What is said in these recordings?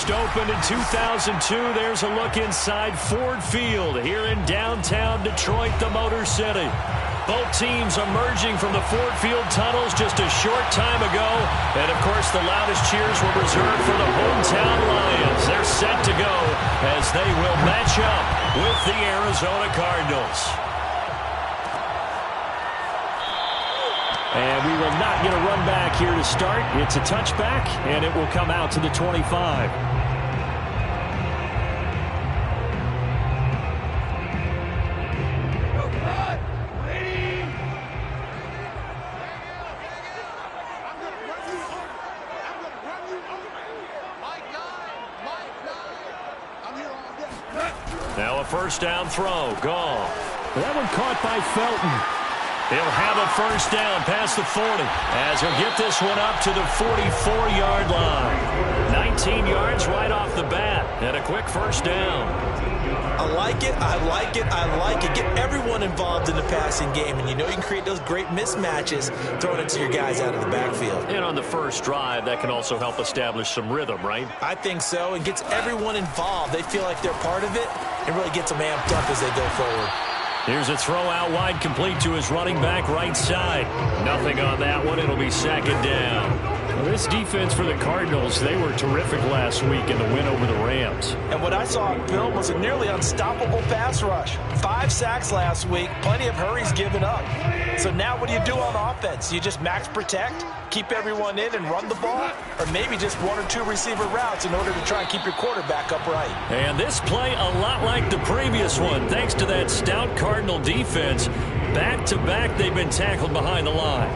first opened in 2002. There's a look inside Ford Field here in downtown Detroit, the Motor City. Both teams emerging from the Ford Field tunnels just a short time ago. And, of course, the loudest cheers were reserved for the hometown Lions. They're set to go as they will match up with the Arizona Cardinals. And we will not get a run back here to start. It's a touchback, and it will come out to the 25. Now a first down throw. Gone. That one caught by Felton. He'll have a first down past the 40 as he'll get this one up to the 44-yard line. 19 yards right off the bat and a quick first down. I like it, I like it, I like it. Get everyone involved in the passing game, and you know you can create those great mismatches throwing it to your guys out of the backfield. And on the first drive, that can also help establish some rhythm, right? I think so. It gets everyone involved. They feel like they're part of it and really gets them amped up as they go forward. Here's a throw out wide, complete to his running back right side. Nothing on that one. It'll be second down. Well, this defense for the Cardinals, they were terrific last week in the win over the Rams. And what I saw on film was a nearly unstoppable pass rush. 5 sacks last week, plenty of hurries given up. So now what do you do on offense? You just max protect, keep everyone in and run the ball, or maybe just 1 or 2 receiver routes in order to try and keep your quarterback upright. And this play a lot like the previous one, thanks to that stout Cardinal defense. Back-to-back, they've been tackled behind the line.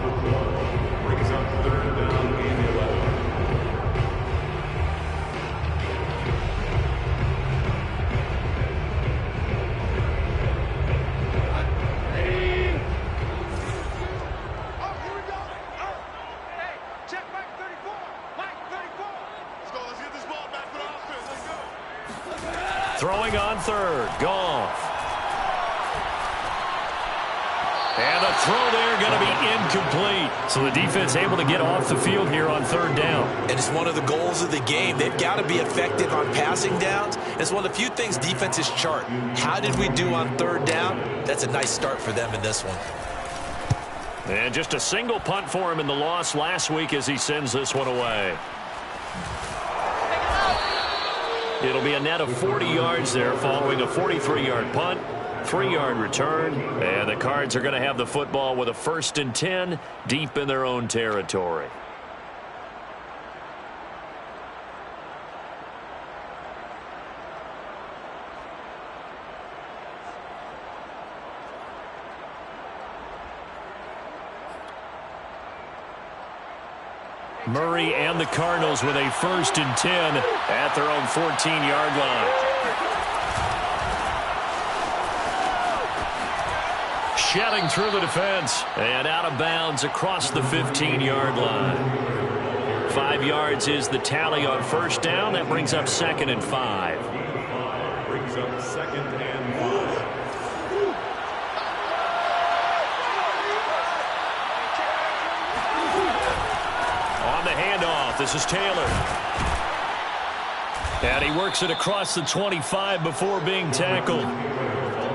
Throwing on third. Goff. And the throw there going to be incomplete. So the defense able to get off the field here on third down. And it's one of the goals of the game. They've got to be effective on passing downs. It's one of the few things defenses chart. How did we do on third down? That's a nice start for them in this one. And just a single punt for him in the loss last week as he sends this one away. It'll be a net of 40 yards there following a 43-yard punt, 3-yard return, and the Cards are going to have the football with a 1st and 10 deep in their own territory. Murray and the Cardinals with a 1st and 10 at their own 14-yard line. Shedding through the defense and out of bounds across the 15-yard line. 5 yards is the tally on first down. That brings up 2nd and 5. Brings up 2nd and 5. Handoff. This is Taylor. And he works it across the 25 before being tackled.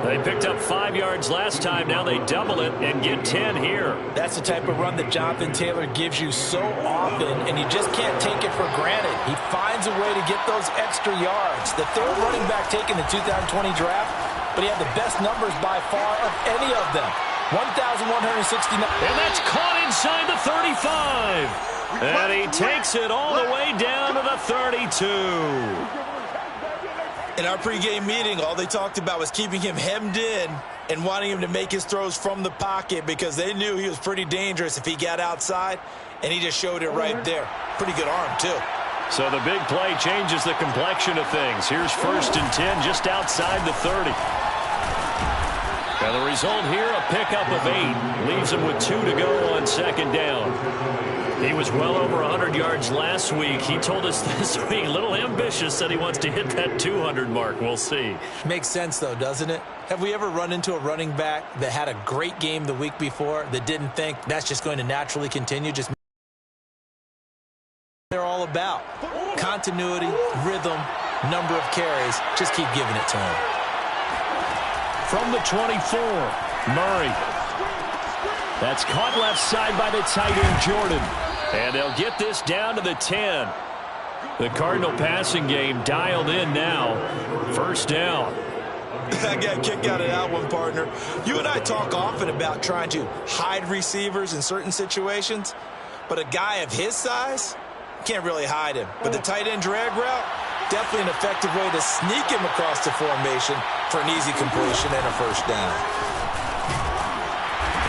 They picked up 5 yards last time. Now they double it and get 10 here. That's the type of run that Jonathan Taylor gives you so often, and you just can't take it for granted. He finds a way to get those extra yards. The 3rd running back taken in the 2020 draft, but he had the best numbers by far of any of them. 1,169. And that's caught inside the 35. And he takes it all the way down to the 32. In our pregame meeting, all they talked about was keeping him hemmed in and wanting him to make his throws from the pocket because they knew he was pretty dangerous if he got outside, and he just showed it right there. Pretty good arm, too. So the big play changes the complexion of things. Here's 1st and 10 just outside the 30. And the result here, a pickup of 8. Leaves him with 2 to go on 2nd down. He was well over 100 yards last week. He told us this week, a little ambitious, said he wants to hit that 200 mark. We'll see. Makes sense, though, doesn't it? Have we ever run into a running back that had a great game the week before that didn't think that's just going to naturally continue? Just they're all about. continuity, rhythm, number of carries. Just keep giving it to him. From the 24, Murray. That's caught left side by the tight end, Jordan. And they'll get this down to the 10. The Cardinal passing game dialed in now. First down. I got a kick out of that one, partner. You and I talk often about trying to hide receivers in certain situations, but a guy of his size, can't really hide him. But the tight end drag route, definitely an effective way to sneak him across the formation for an easy completion and a first down.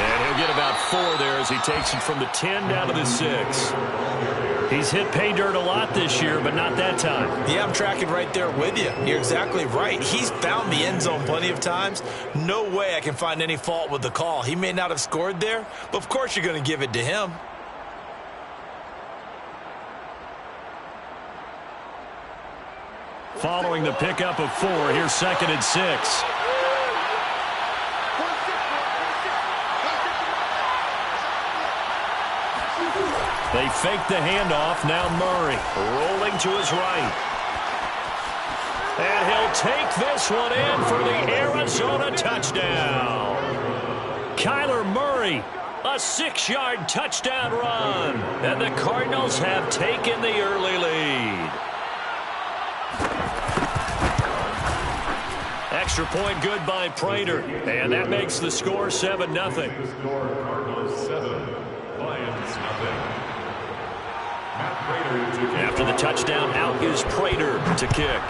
And he'll get about 4 there as he takes it from the 10 down to the 6. He's hit pay dirt a lot this year, but not that time. Yeah, I'm tracking right there with you. You're exactly right. He's found the end zone plenty of times. No way I can find any fault with the call. He may not have scored there, but of course you're going to give it to him. Following the pickup of 4, here's 2nd and 6. They fake the handoff. Now Murray rolling to his right. And he'll take this one in for the Arizona touchdown. Kyler Murray, a 6-yard touchdown run. And the Cardinals have taken the early lead. Extra point good by Prater. And that makes the score 7-0. Cardinals 7, Lions nothing. After the touchdown, out is Prater to kick.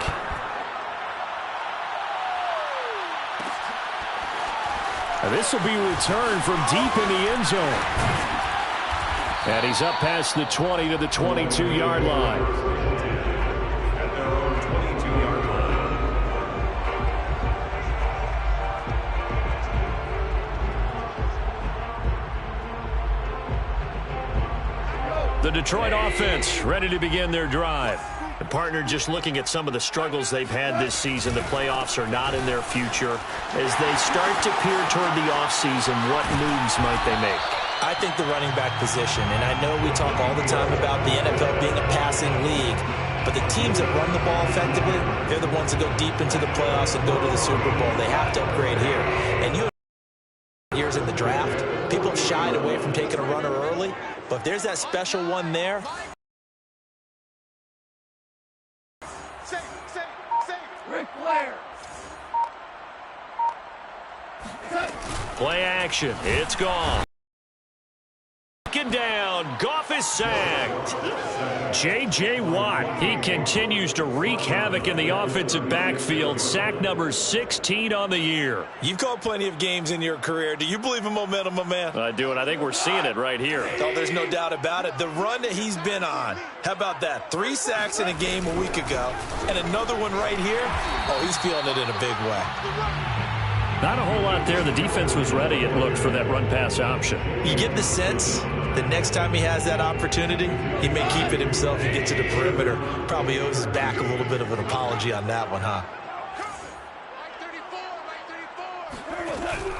This will be returned from deep in the end zone. And he's up past the 20 to the 22-yard line. At their own 22-yard line. The Detroit offense ready to begin their drive. The partner just looking at some of the struggles they've had this season. The playoffs are not in their future. As they start to peer toward the offseason, what moves might they make? I think the running back position, and I know we talk all the time about the NFL being a passing league, but the teams that run the ball effectively, they're the ones that go deep into the playoffs and go to the Super Bowl. They have to upgrade here. And you years in the draft, people have shied away from taking a runner early, but if there's that special one there. Play action. It's gone. Down. Goff is sacked. J.J. Watt, he continues to wreak havoc in the offensive backfield. Sack number 16 on the year. You've called plenty of games in your career. Do you believe in momentum, my man? I do, and I think we're seeing it right here. Oh, there's no doubt about it. The run that he's been on. How about that? 3 sacks in a game a week ago, and another one right here. Oh, he's feeling it in a big way. Not a whole lot there. The defense was ready, it looked, for that run-pass option. You get the sense that next time he has that opportunity, he may keep it himself and get to the perimeter. Probably owes his back a little bit of an apology on that one, huh?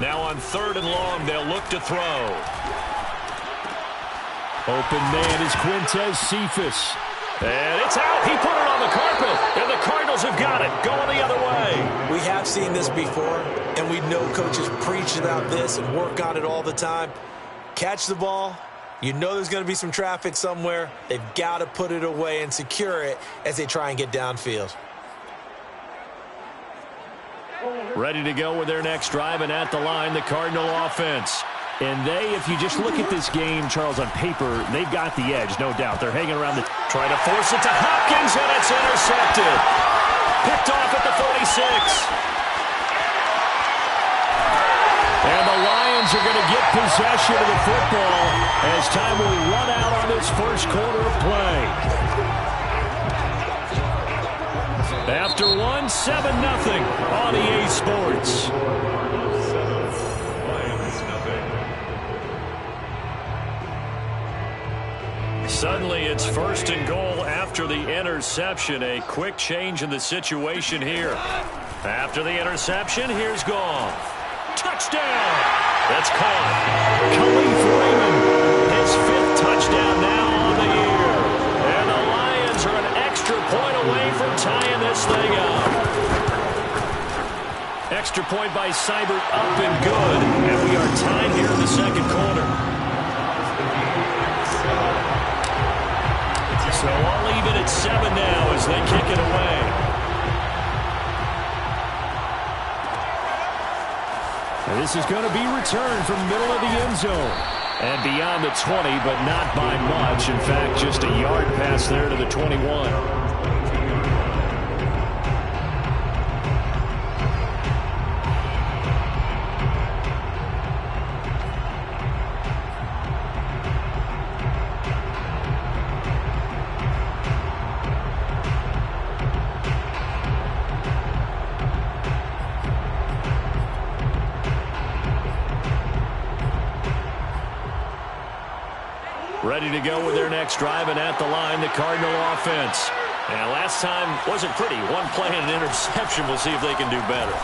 Now on 3rd and long, they'll look to throw. Open man is Quintez Cephas. And it's out. He put it on the carpet. And the Cardinals have got it. Going the other way. We have seen this before, and we know coaches preach about this and work on it all the time. Catch the ball. You know there's going to be some traffic somewhere. They've got to put it away and secure it as they try and get downfield. Ready to go with their next drive, and at the line, the Cardinal offense. And they, if you just look at this game, Charles, on paper, they've got the edge, no doubt. They're hanging around trying to force it to Hopkins, and it's intercepted. Picked off at the 46. And the Lions are going to get possession of the football as time will run out on this first quarter of play. After 1, 7-0 on EA Sports. Suddenly, it's 1st and goal after the interception. A quick change in the situation here. After the interception, here's Goff. Touchdown! That's caught. Khalif Raymond, his 5th touchdown now on the year. And the Lions are an extra point this thing out. Extra point by Seibert, up and good. And we are tied here in the second quarter. So all even at 7 now as they kick it away. And this is going to be returned from middle of the end zone. And beyond the 20, but not by much. In fact, just a yard pass there to the 21. Ready to go with their next drive, and at the line, the Cardinal offense. And last time wasn't pretty. One play and an interception. We'll see if they can do better.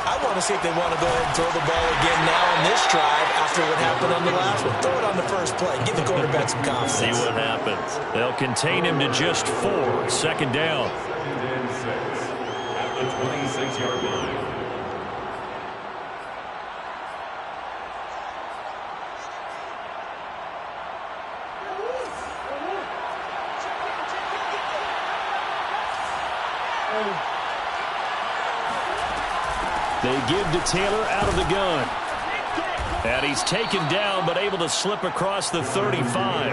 I want to see if they want to go ahead and throw the ball again now on this drive after what happened on the last one. Throw it on the first play. Give the quarterback some confidence. See what happens. They'll contain him to just 4. Second down. Second and 6 at the 26-yard line. They give to Taylor out of the gun. And he's taken down, but able to slip across the 35.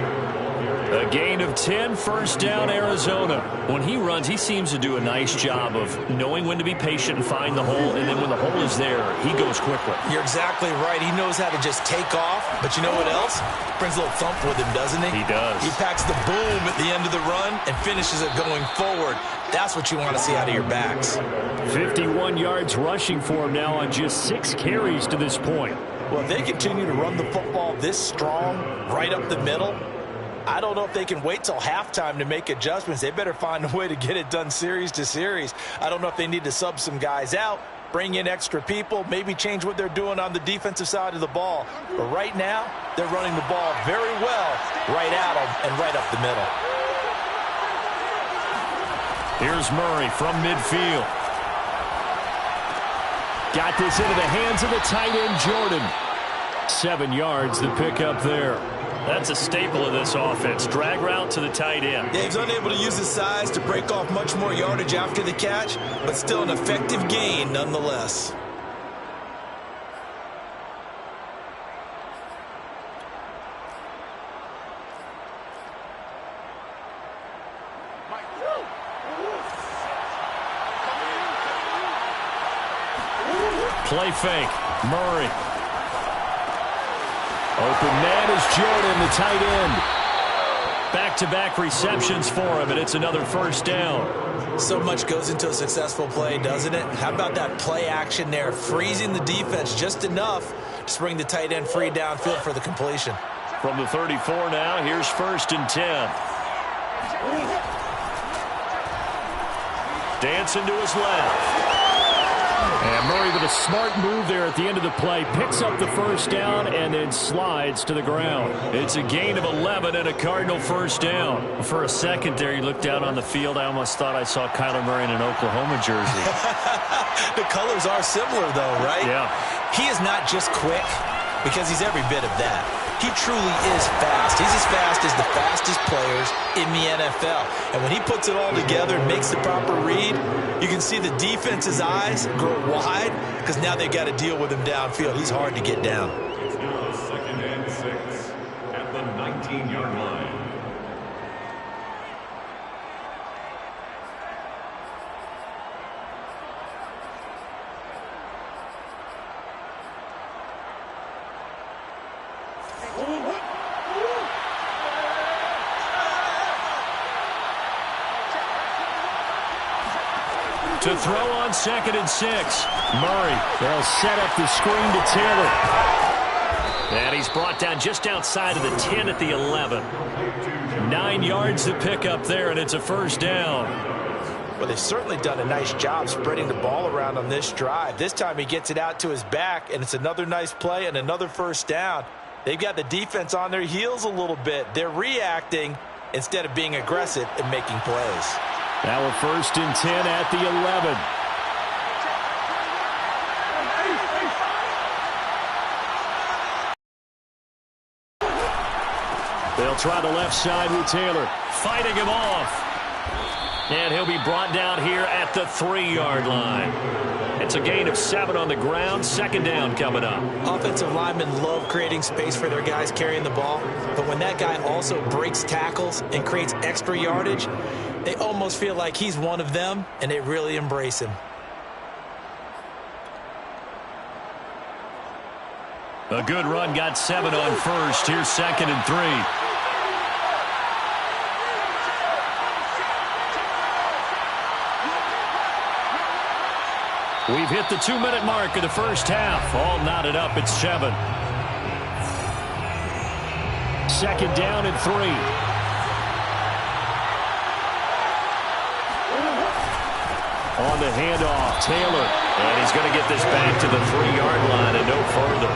A gain of 10, first down, Arizona. When he runs, he seems to do a nice job of knowing when to be patient and find the hole, and then when the hole is there, he goes quickly. You're exactly right. He knows how to just take off, but you know what else? Brings a little thump with him, doesn't he? He does. He packs the boom at the end of the run and finishes it going forward. That's what you want to see out of your backs. 51 yards rushing for him now on just 6 carries to this point. Well, if they continue to run the football this strong, right up the middle, I don't know if they can wait till halftime to make adjustments. They better find a way to get it done series to series. I don't know if they need to sub some guys out, bring in extra people, maybe change what they're doing on the defensive side of the ball. But right now, they're running the ball very well right at them and right up the middle. Here's Murray from midfield. Got this into the hands of the tight end, Jordan. 7 yards, the pickup there. That's a staple of this offense. Drag route to the tight end. Yeah, he's unable to use his size to break off much more yardage after the catch, but still an effective gain nonetheless. Play fake. Murray. Open man is Jordan, the tight end. Back-to-back receptions for him, and it's another first down. So much goes into a successful play, doesn't it? How about that play action there, freezing the defense just enough to bring the tight end free downfield for the completion. From the 34 now, here's 1st and 10. Dancing to his left. And Murray with a smart move there at the end of the play. Picks up the first down and then slides to the ground. It's a gain of 11 and a Cardinal first down. For a second there, you looked out on the field. I almost thought I saw Kyler Murray in an Oklahoma jersey. The colors are similar, though, right? Yeah. He is not just quick, because he's every bit of that. He truly is fast. He's as fast as the fastest players in the NFL. And when he puts it all together and makes the proper read, you can see the defense's eyes grow wide because now they've got to deal with him downfield. He's hard to get down. It's now 2nd and 6 at the 19-yard line. To throw on 2nd and 6. Murray, they'll set up the screen to Taylor. And he's brought down just outside of the 10 at the 11. 9 yards to pick up there, and it's a first down. Well, they've certainly done a nice job spreading the ball around on this drive. This time he gets it out to his back, and it's another nice play and another first down. They've got the defense on their heels a little bit. They're reacting instead of being aggressive and making plays. Now a 1st and 10 at the 11. They'll try the left side with Taylor, fighting him off. And he'll be brought down here at the 3-yard line. It's a gain of 7 on the ground. 2nd down coming up. Offensive linemen love creating space for their guys carrying the ball. But when that guy also breaks tackles and creates extra yardage, they almost feel like he's one of them, and they really embrace him. A good run got 7 on 1st. Here's 2nd and 3. We've hit the 2-minute mark of the first half. All knotted up at 7. 2nd down and 3. On the handoff, Taylor. And he's going to get this back to the 3-yard line and no further.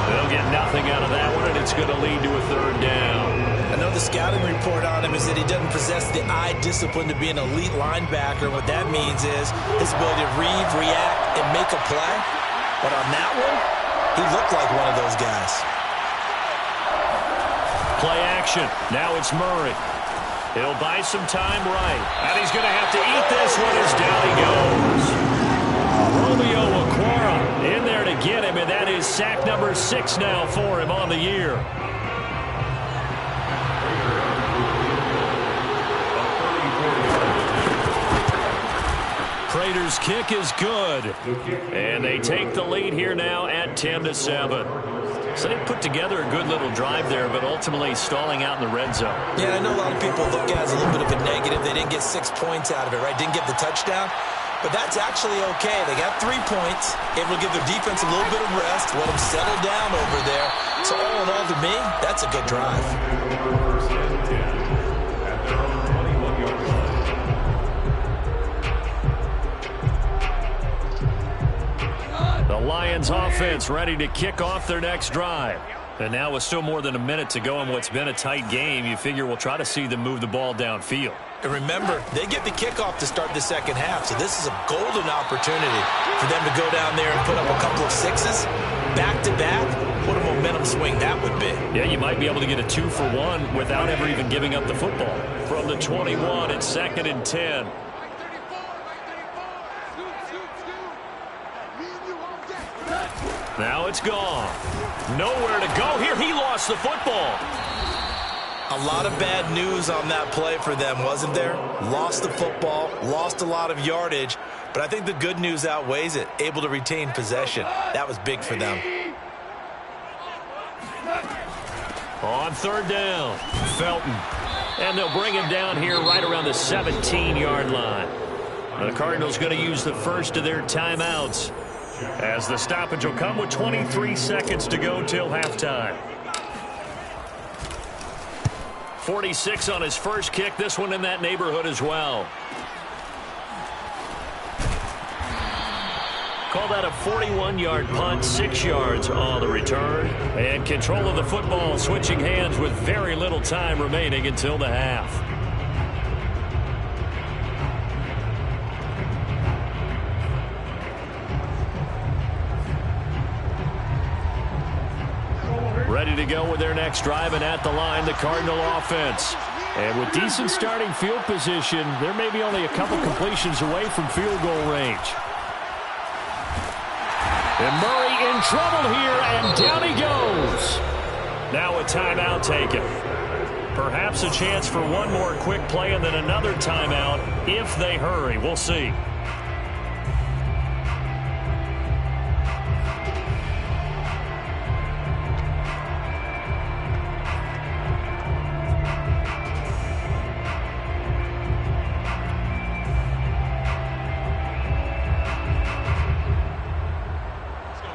They'll get nothing out of that one, and it's going to lead to a 3rd down. I know the scouting report on him is that he doesn't possess the eye discipline to be an elite linebacker. What that means is his ability to read, react, and make a play. But on that one, he looked like one of those guys. Play action. Now it's Murray. He'll buy some time right. And he's going to have to eat this one as down he goes. Romeo Okwara in there to get him, and that is sack number 6 now for him on the year. Prater's kick is good. And they take the lead here now at 10-7. So they put together a good little drive there, but ultimately stalling out in the red zone. Yeah, I know a lot of people look at it as a little bit of a negative. They didn't get 6 points out of it, right? Didn't get the touchdown. But that's actually okay. They got 3 points, able to give their defense a little bit of rest, let them settle down over there. So all in all, to me, that's a good drive. The Lions offense ready to kick off their next drive. And now with still more than a minute to go in what's been a tight game, you figure we'll try to see them move the ball downfield. And remember, they get the kickoff to start the second half, so this is a golden opportunity for them to go down there and put up a couple of 6s back-to-back. What a momentum swing that would be. Yeah, you might be able to get a 2-for-1 without ever even giving up the football. From the 21, it's 2nd and 10. Now it's gone. Nowhere to go here. He lost the football. A lot of bad news on that play for them, wasn't there? Lost the football, lost a lot of yardage, but I think the good news outweighs it. Able to retain possession. That was big for them. On 3rd down, Felton. And they'll bring him down here right around the 17-yard line. The Cardinals going to use the first of their timeouts, as the stoppage will come with 23 seconds to go till halftime. 46 on his first kick. This one in that neighborhood as well. Call that a 41-yard punt, 6 yards on the return. And control of the football switching hands with very little time remaining until the half. Ready to go with their next drive, and at the line, the Cardinal offense. And with decent starting field position, there may be only a couple completions away from field goal range. And Murray in trouble here, and down he goes. Now a timeout taken. Perhaps a chance for one more quick play and then another timeout if they hurry. We'll see.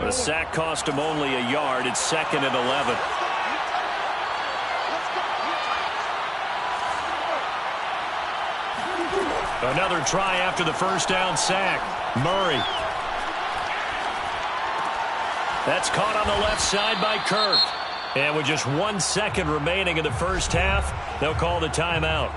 The sack cost him only a yard. It's 2nd and 11. Another try after the first down sack. Murray. That's caught on the left side by Kirk. And with just 1 second remaining in the first half, they'll call the timeout.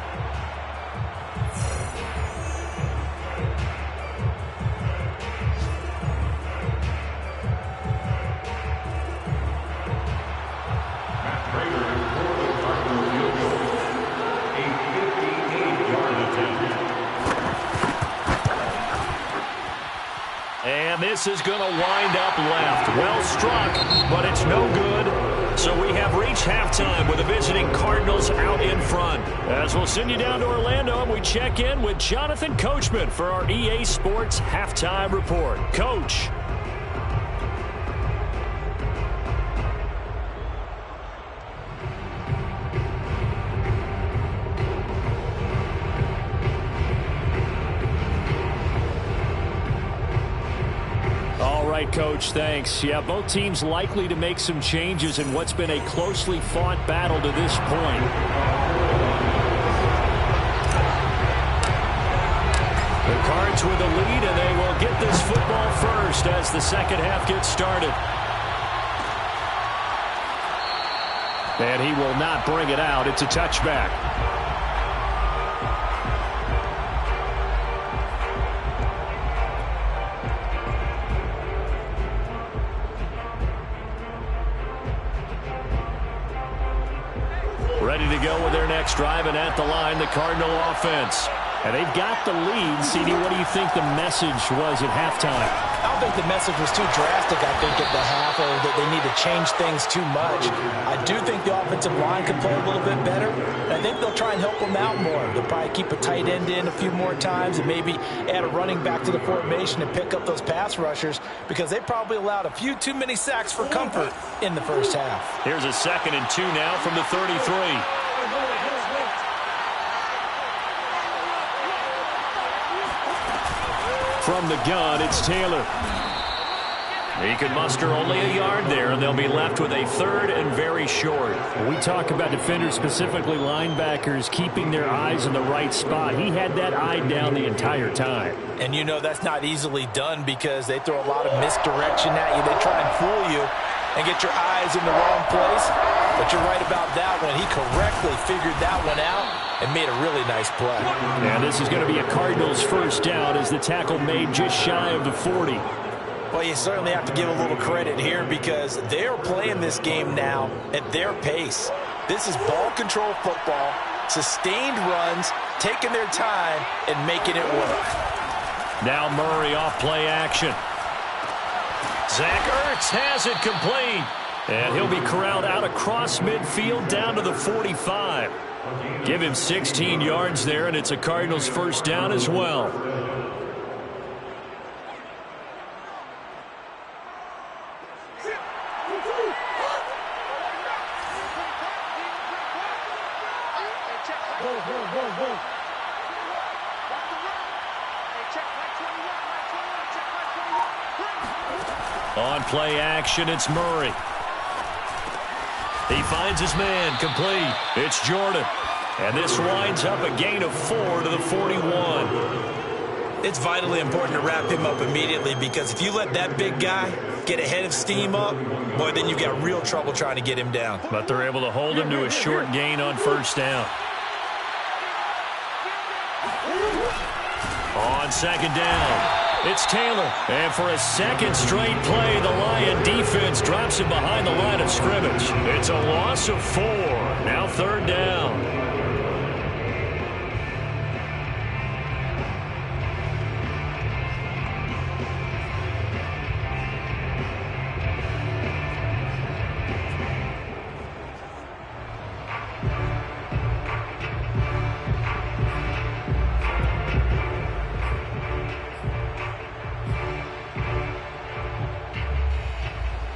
And this is going to wind up left. Well struck, but it's no good. So we have reached halftime with the visiting Cardinals out in front. As we'll send you down to Orlando, and we check in with Jonathan Coachman for our EA Sports Halftime Report. Coach. Coach, thanks. Yeah, both teams likely to make some changes in what's been a closely fought battle to this point. The Cards with the lead, and they will get this football first as the second half gets started. And he will not bring it out. It's a touchback. Ready to go with their next drive, and at the line, the Cardinal offense. And they've got the lead. CD, what do you think the message was at halftime? I don't think the message was too drastic, I think, at the half, or that they need to change things too much. I do think the offensive line can play a little bit better, and I think they'll try and help them out more. They'll probably keep a tight end in a few more times and maybe add a running back to the formation and pick up those pass rushers, because they probably allowed a few too many sacks for comfort in the first half. Here's a 2nd and 2 now from the 33. From the gun, it's Taylor. He can muster only a yard there, and they'll be left with a 3rd and very short. We talk about defenders, specifically linebackers, keeping their eyes in the right spot. He had that eye down the entire time. And you know that's not easily done, because they throw a lot of misdirection at you. They try and fool you and get your eyes in the wrong place. But you're right about that one. He correctly figured that one out and made a really nice play. And this is going to be a Cardinals first down as the tackle made just shy of the 40. Well, you certainly have to give a little credit here, because they're playing this game now at their pace. This is ball control football, sustained runs, taking their time and making it work. Now Murray off play action. Zach Ertz has it complete. And he'll be corralled out across midfield down to the 45. Give him 16 yards there, and it's a Cardinals first down as well. On play action, it's Murray. He finds his man, complete. It's Jordan. And this winds up a gain of 4 to the 41. It's vitally important to wrap him up immediately, because if you let that big guy get a head of steam up, boy, then you've got real trouble trying to get him down. But they're able to hold him to a short gain on first down. On second down, it's Taylor. And for a second straight play, the Lion defense drops him behind the line of scrimmage. It's a loss of 4. Now 3rd down.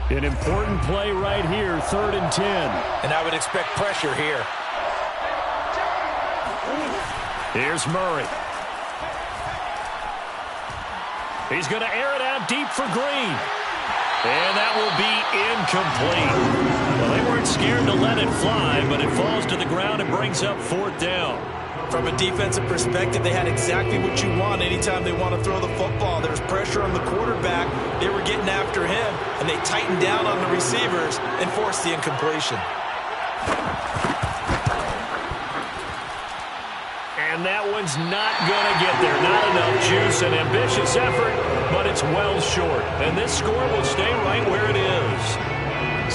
An important play right here, 3rd and 10. And I would expect pressure here. Here's Murray. He's going to air it out deep for Green. And that will be incomplete. Well, they weren't scared to let it fly, but it falls to the ground and brings up 4th down. From a defensive perspective, they had exactly what you want anytime they want to throw the football. There was pressure on the quarterback. They were getting after him, and they tightened down on the receivers and forced the incompletion. And that one's not going to get there. Not enough juice. An ambitious effort, but it's well short. And this score will stay right where it is.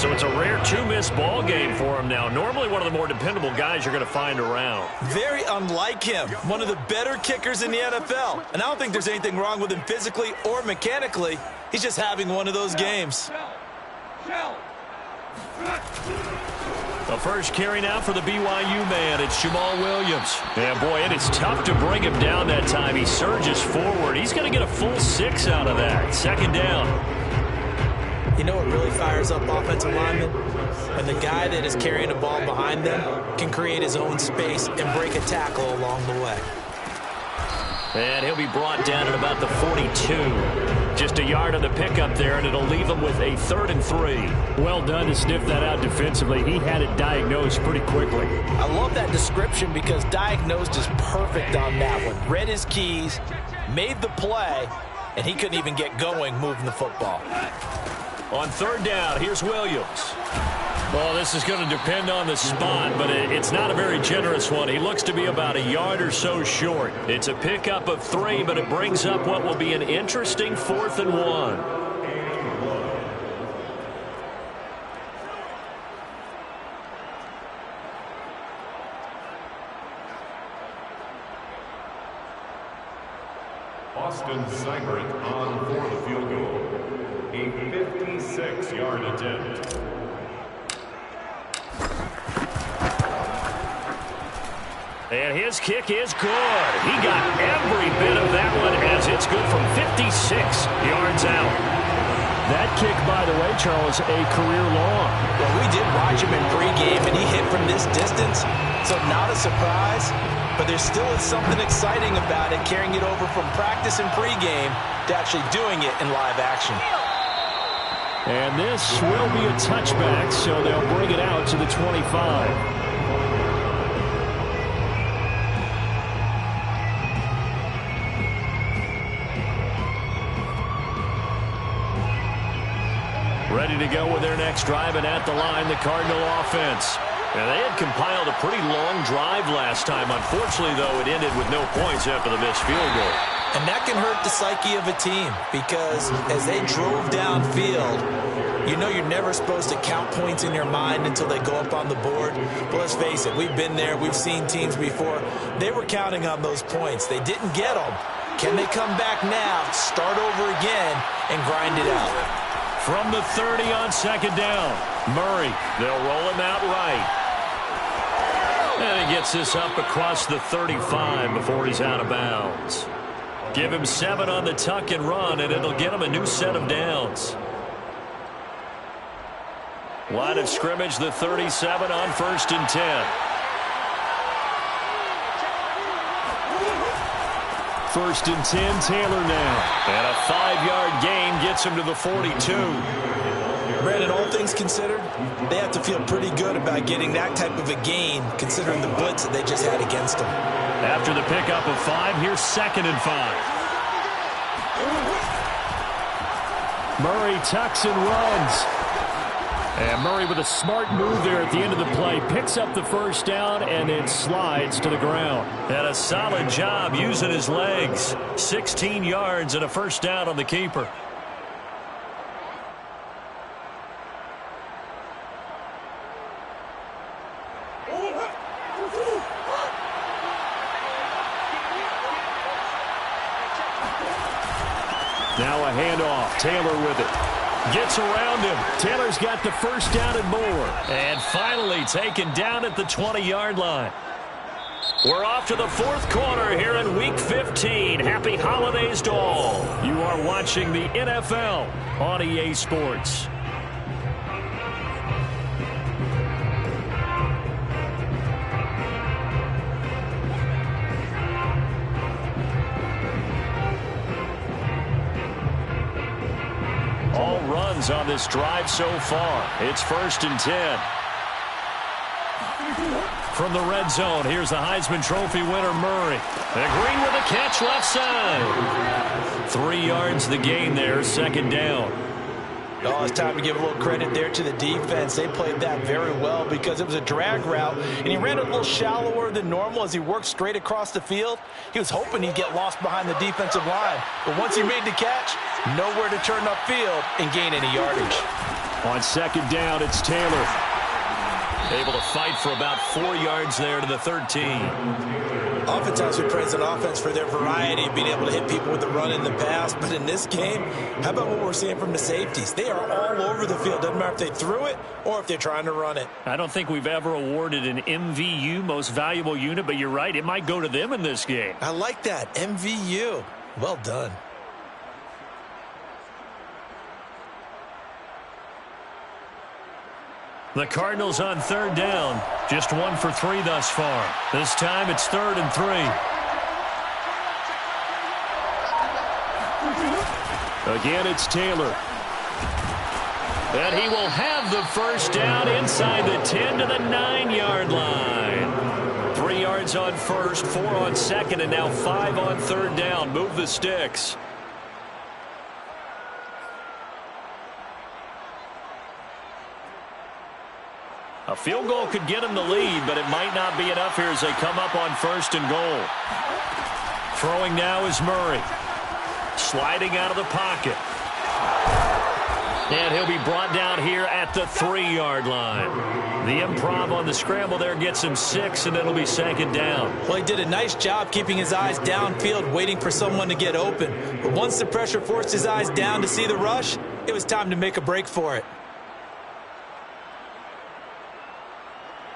So it's a rare two-miss ball game for him now. Normally one of the more dependable guys you're going to find around. Very unlike him. One of the better kickers in the NFL. And I don't think there's anything wrong with him physically or mechanically. He's just having one of those games. The first carry now for the BYU man. It's Jamal Williams. Yeah, boy, it is tough to bring him down that time. He surges forward. He's going to get a full 6 out of that. Second down. You know what really fires up offensive linemen? When the guy that is carrying the ball behind them can create his own space and break a tackle along the way. And he'll be brought down at about the 42. Just a yard on the pickup there, and it'll leave him with a 3rd and 3. Well done to sniff that out defensively. He had it diagnosed pretty quickly. I love that description because diagnosed is perfect on that one. Read his keys, made the play, and he couldn't even get going moving the football. On 3rd down, here's Williams. Well, this is going to depend on the spot, but it's not a very generous one. He looks to be about a yard or so short. It's a pickup of 3, but it brings up what will be an interesting 4th and 1. Austin Seibert on for the field goal. A 56-yard attempt. And his kick is good. He got every bit of that one as it's good from 56 yards out. That kick, by the way, Charles, a career long. Well, we did watch him in pregame, and he hit from this distance, so not a surprise. But there still is something exciting about it, carrying it over from practice and pregame to actually doing it in live action. And this will be a touchback, so they'll bring it out to the 25. Ready to go with their next drive, and at the line, the Cardinal offense. And they had compiled a pretty long drive last time. Unfortunately, though, it ended with no points after the missed field goal. And that can hurt the psyche of a team because as they drove downfield, you know you're never supposed to count points in your mind until they go up on the board. But let's face it, we've been there. We've seen teams before. They were counting on those points. They didn't get them. Can they come back now, start over again, and grind it out? From the 30 on 2nd down, Murray. They'll roll him out right. And he gets this up across the 35 before he's out of bounds. Give him 7 on the tuck and run, and it'll get him a new set of downs. Line of scrimmage, the 37 on 1st and 10. 1st and 10, Taylor now. And a 5-yard gain gets him to the 42. Brandon, all things considered, they have to feel pretty good about getting that type of a gain considering the blitz that they just had against them. After the pickup of 5, here's 2nd and 5. Murray tucks and runs. And Murray with a smart move there at the end of the play. Picks up the 1st down and then slides to the ground. And a solid job using his legs. 16 yards and a 1st down on the keeper. Now a handoff. Taylor with it. Gets around him. Taylor's got the 1st down and more. And finally taken down at the 20-yard line. We're off to the 4th quarter here in Week 15. Happy holidays to all. You are watching the NFL on EA Sports. All runs on this drive so far. It's 1st and 10. From the red zone, here's the Heisman Trophy winner, Murray. And Green with a catch left side. 3 yards the gain there, 2nd down. Oh, it's time to give a little credit there to the defense. They played that very well because it was a drag route, and he ran a little shallower than normal as he worked straight across the field. He was hoping he'd get lost behind the defensive line, but once he made the catch, nowhere to turn upfield and gain any yardage. On second down, it's Taylor. Able to fight for about 4 yards there to the 13. Oftentimes we praise an offense for their variety, being able to hit people with the run and the pass. But in this game, how about what we're seeing from the safeties? They are all over the field. Doesn't matter if they threw it or if they're trying to run it. I don't think we've ever awarded an MVU, most valuable unit, but you're right. It might go to them in this game. I like that. MVU. Well done. The Cardinals on third down. Just 1 for 3 thus far. This time it's 3rd and 3. Again, it's Taylor. And he will have the first down inside the 10 to the 9-yard line. 3 yards on first, 4 on second, and now 5 on third down. Move the sticks. A field goal could get him the lead, but it might not be enough here as they come up on 1st and goal. Throwing now is Murray. Sliding out of the pocket. And he'll be brought down here at the 3-yard line. The improv on the scramble there gets him 6, and it'll be 2nd down. Well, he did a nice job keeping his eyes downfield, waiting for someone to get open. But once the pressure forced his eyes down to see the rush, it was time to make a break for it.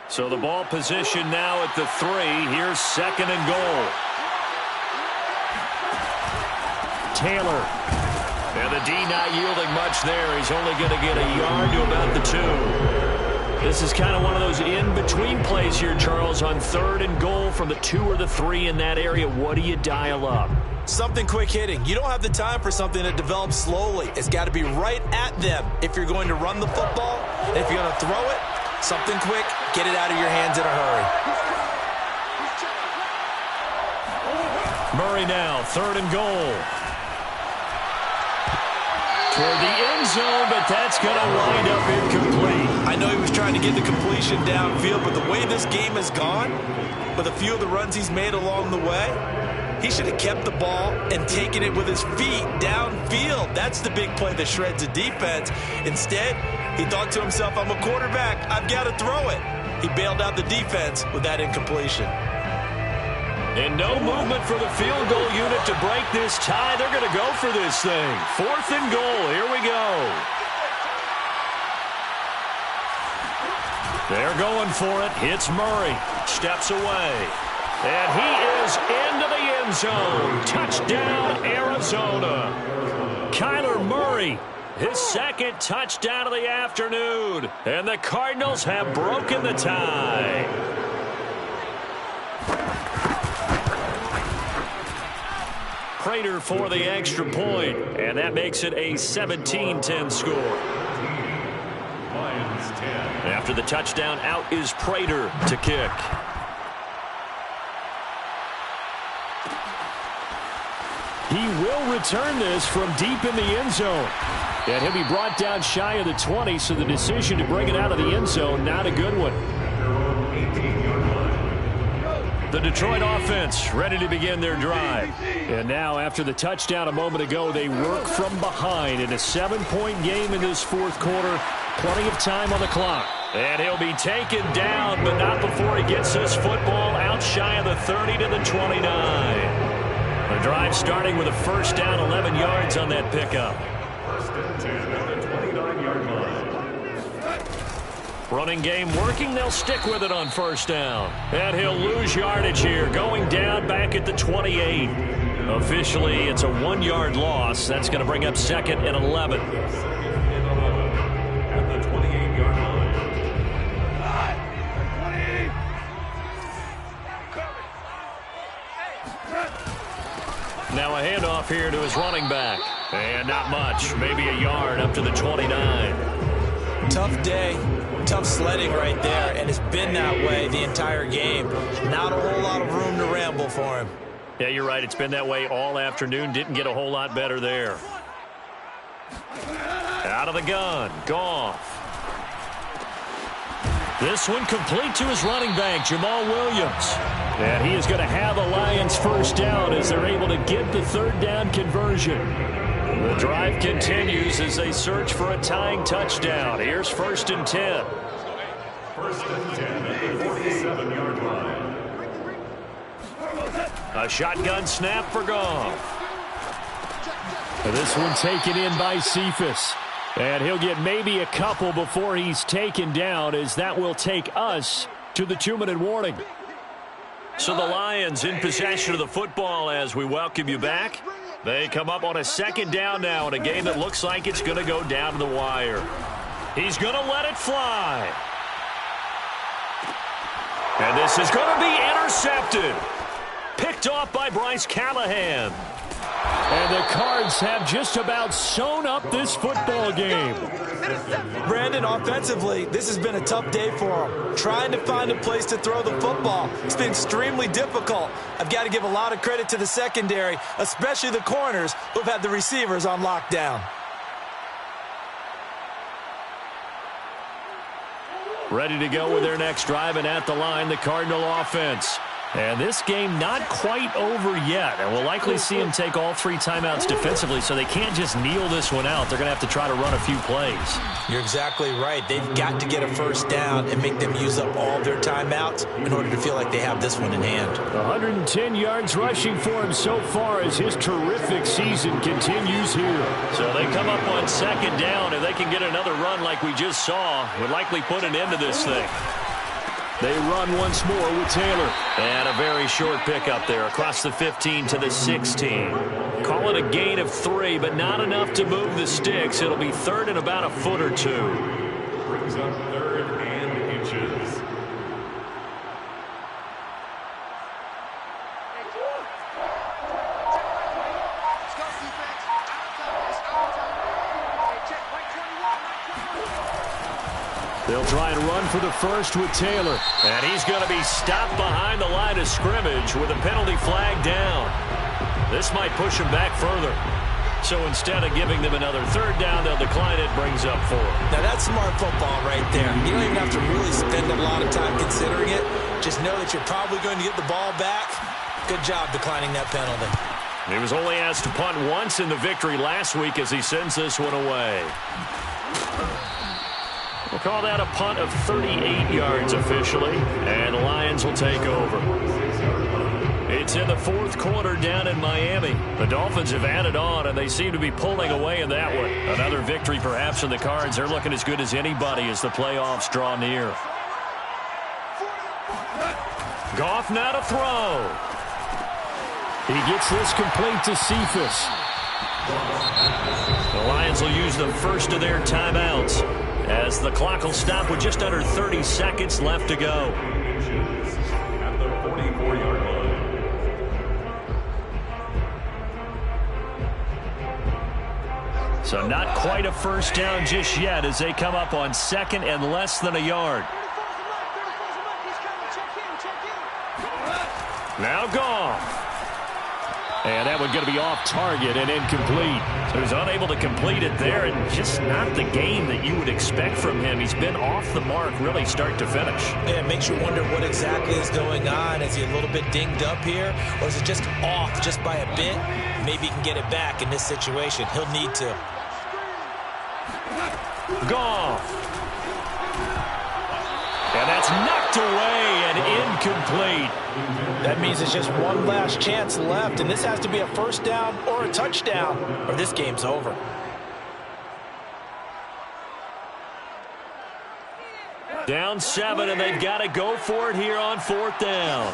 So the ball position now at the 3. Here's 2nd and goal. Taylor. And the D not yielding much there. He's only going to get a yard to about the 2. This is kind of one of those in-between plays here, Charles, on 3rd and goal from the 2 or the 3 in that area. What do you dial up? Something quick hitting. You don't have the time for something that develops slowly. It's got to be right at them if you're going to run the football. And if you're going to throw it, something quick, get it out of your hands in a hurry. Murray now, 3rd and goal. Toward the end zone, but that's going to wind up incomplete. I know he was trying to get the completion downfield, but the way this game has gone, with a few of the runs he's made along the way, he should have kept the ball and taken it with his feet downfield. That's the big play that shreds a defense. Instead, he thought to himself, I'm a quarterback, I've got to throw it. He bailed out the defense with that incompletion. And no movement for the field goal unit to break this tie. They're going to go for this thing. 4th and goal. Here we go. They're going for it. It's Murray. Steps away. And he is into the end zone. Touchdown, Arizona. Kyler Murray, his 2nd touchdown of the afternoon. And the Cardinals have broken the tie. Prater for the extra point, and that makes it a 17-10 score. Lions 10. After the touchdown, out is Prater to kick. He will return this from deep in the end zone. And he'll be brought down shy of the 20, so the decision to bring it out of the end zone, not a good one. The Detroit offense ready to begin their drive. And now, after the touchdown a moment ago, they work from behind in a 7-point game in this 4th quarter. Plenty of time on the clock. And he'll be taken down, but not before he gets this football out shy of the 30 to the 29. The drive starting with a 1st down, 11 yards on that pickup. 1st and 10 at the 29-yard line. Running game working. They'll stick with it on 1st down. And he'll lose yardage here, going down back at the 28. Officially, it's a 1-yard loss. That's going to bring up 2nd and 11. 2nd and 11 at the 28-yard line. Now a handoff here to his running back. And not much. Maybe a yard up to the 29. Tough day. Tough sledding right there, and it's been that way the entire game. Not a whole lot of room to ramble for him. Yeah, you're right. It's been that way all afternoon. Didn't get a whole lot better there. Out of the gun. Goff. This one complete to his running back, Jamal Williams. And he is going to have a Lions 1st down as they're able to get the 3rd down conversion. The drive continues as they search for a tying touchdown. Here's 1st and 10. 1st and 10 at the 47-yard line. A shotgun snap for Goff. This one taken in by Cephas. And he'll get maybe a couple before he's taken down, as that will take us to the 2-minute warning. So the Lions in possession of the football as we welcome you back. They come up on a 2nd down now in a game that looks like it's going to go down to the wire. He's going to let it fly. And this is going to be intercepted. Picked off by Bryce Callahan. And the Cards have just about sewn up this football game. Brandon, offensively, this has been a tough day for them. Trying to find a place to throw the football. It's been extremely difficult. I've got to give a lot of credit to the secondary, especially the corners who've had the receivers on lockdown. Ready to go with their next drive, and at the line, the Cardinal offense. And this game not quite over yet. And we'll likely see them take all 3 timeouts defensively, so they can't just kneel this one out. They're going to have to try to run a few plays. You're exactly right. They've got to get a 1st down and make them use up all their timeouts in order to feel like they have this one in hand. 110 yards rushing for him so far as his terrific season continues here. So they come up on 2nd down. If they can get another run like we just saw, would likely put an end to this thing. They run once more with Taylor. And a very short pickup there across the 15 to the 16. Call it a gain of 3, but not enough to move the sticks. It'll be 3rd and about a foot or 2. Brings up 3rd and inches. They'll try and run for the first with Taylor. And he's going to be stopped behind the line of scrimmage with a penalty flag down. This might push him back further. So instead of giving them another 3rd down, they'll decline it, brings up 4. Now that's smart football right there. You don't even have to really spend a lot of time considering it. Just know that you're probably going to get the ball back. Good job declining that penalty. He was only asked to punt once in the victory last week as he sends this one away. We'll call that a punt of 38 yards officially, and the Lions will take over. It's in the 4th quarter down in Miami. The Dolphins have added on, and they seem to be pulling away in that one. Another victory perhaps in the Cards. They're looking as good as anybody as the playoffs draw near. Goff now to throw. He gets this complete to Cephas. The Lions will use the first of their timeouts as the clock will stop with just under 30 seconds left to go. At the 44-yard line. So not quite a 1st down just yet as they come up on 2nd and less than a yard. Now Goff. And that one going to be off target and incomplete. So he's unable to complete it there, and just not the game that you would expect from him. He's been off the mark really start to finish. Yeah, it makes you wonder what exactly is going on. Is he a little bit dinged up here, or is it just off just by a bit? Maybe he can get it back in this situation. He'll need to. Goff. And that's knocked away and incomplete. That means it's just one last chance left, and this has to be a 1st down or a touchdown, or this game's over. Down 7, and they've got to go for it here on 4th down.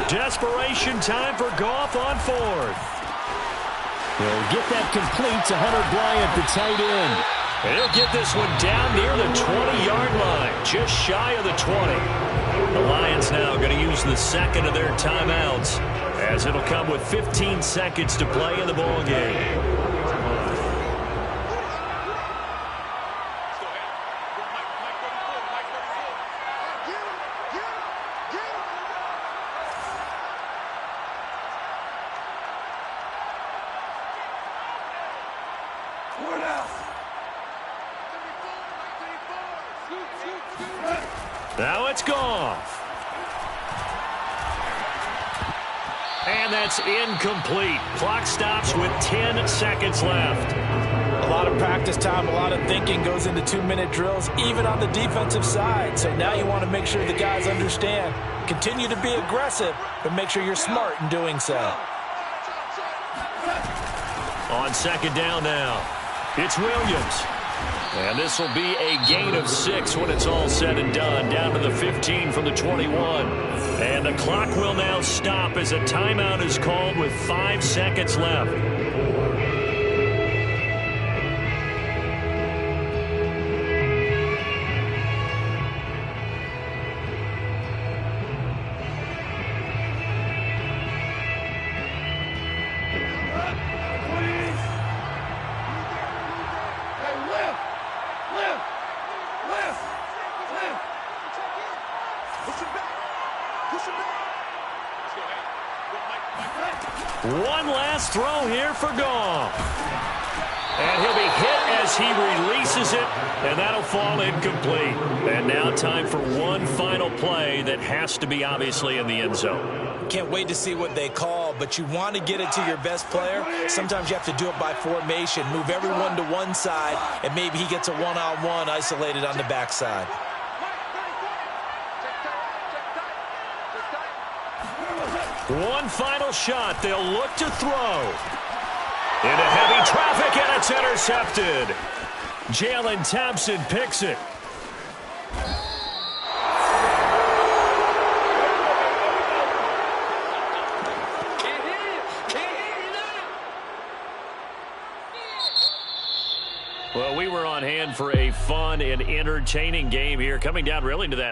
Desperation time for Goff on 4th. He'll get that complete to Hunter Bryant, the tight end. And he'll get this one down near the 20-yard line, just shy of the 20. The Lions now going to use the 2nd of their timeouts as it'll come with 15 seconds to play in the ball game. Now it's Goff. And that's incomplete. Clock stops with 10 seconds left. A lot of practice time, a lot of thinking goes into 2-minute drills, even on the defensive side. So now you want to make sure the guys understand. Continue to be aggressive, but make sure you're smart in doing so. On second down now, it's Williams. And this will be a gain of 6 when it's all said and done, down to the 15 from the 21. And the clock will now stop as a timeout is called with 5 seconds left. One last throw here for Goff. And he'll be hit as he releases it, and that'll fall incomplete. And now time for one final play that has to be obviously in the end zone. Can't wait to see what they call, but you want to get it to your best player. Sometimes you have to do it by formation. Move everyone to one side, and maybe he gets a one-on-one isolated on the backside. One final shot. They'll look to throw. Into heavy traffic, and it's intercepted. Jalen Thompson picks it. Well, we were on hand for a fun and entertaining game here, coming down really to that